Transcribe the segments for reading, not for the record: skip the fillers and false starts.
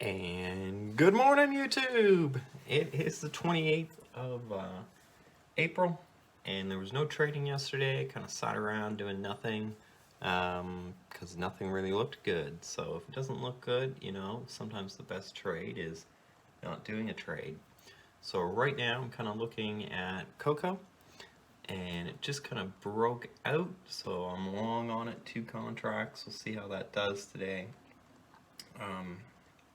And good morning, YouTube! It is the 28th of April, and there was no trading yesterday. Kind of sat around doing nothing because nothing really looked good. So if it doesn't look good, sometimes the best trade is not doing a trade. So right now I'm kind of looking at cocoa, and it just kind of broke out. So I'm long on it, 2 contracts. We'll see how that does today.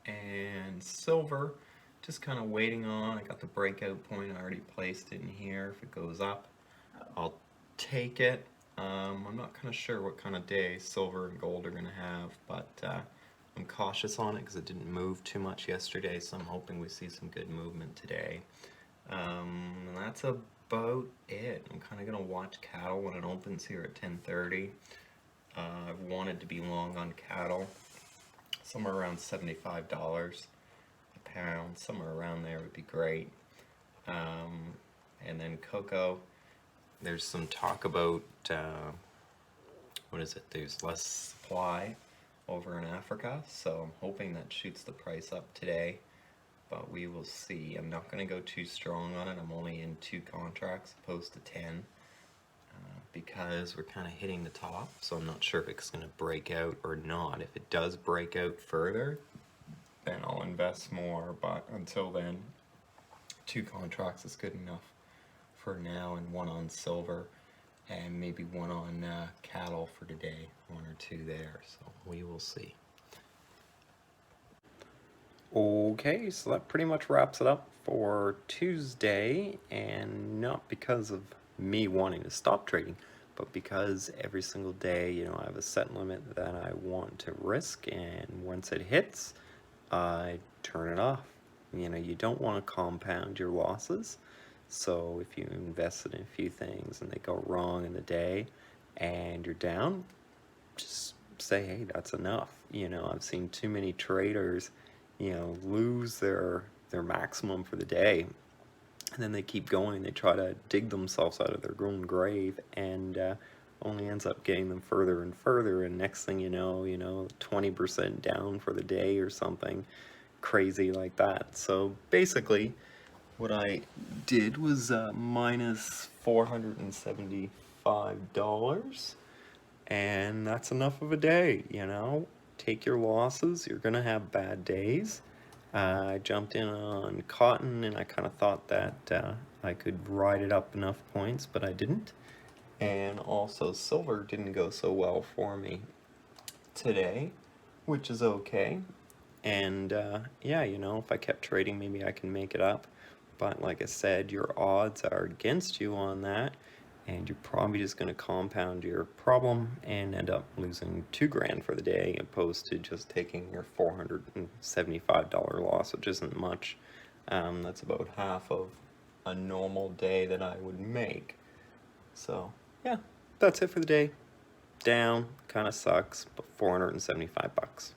And silver, just kind of waiting on. I got the breakout point, I already placed it in here. If it goes up, I'll take it. I'm not kind of sure what kind of day silver and gold are going to have, but I'm cautious on it because it didn't move too much yesterday, so I'm hoping we see some good movement today. And that's about it. I'm kind of going to watch cattle when it opens here at 10:30. I've wanted to be long on cattle, somewhere around $75 a pound, somewhere around there would be great. And then cocoa, there's some talk about, there's less supply over in Africa, so I'm hoping that shoots the price up today, but we will see. I'm not going to go too strong on it. I'm only in 2 contracts opposed to 10. Because we're kind of hitting the top, so I'm not sure if it's going to break out or not. If it does break out further, then I'll invest more, but until then, 2 contracts is good enough for now, and 1 on silver, and maybe 1 on cattle for today, 1 or 2 there, so we will see. Okay, so that pretty much wraps it up for Tuesday, and not because of me wanting to stop trading, but because every single day, I have a set limit that I want to risk, and once it hits, I turn it off. You don't want to compound your losses, so if you invested in a few things and they go wrong in the day and you're down, just say, hey, that's enough. I've seen too many traders lose their maximum for the day, and then they keep going. They try to dig themselves out of their own grave, and only ends up getting them further and further, and next thing you know, 20% down for the day or something crazy like that. So basically what I did was minus $475, and that's enough of a day. Take your losses. You're gonna have bad days. I jumped in on cotton, and I kind of thought that I could ride it up enough points, but I didn't. And also silver didn't go so well for me today, which is okay. And yeah, if I kept trading, maybe I can make it up. But like I said, your odds are against you on that, and you're probably just going to compound your problem and end up losing $2,000 for the day, opposed to just taking your $475 loss, which isn't much. That's about half of a normal day that I would make. So yeah, that's it for the day. Down, kind of sucks, but $475.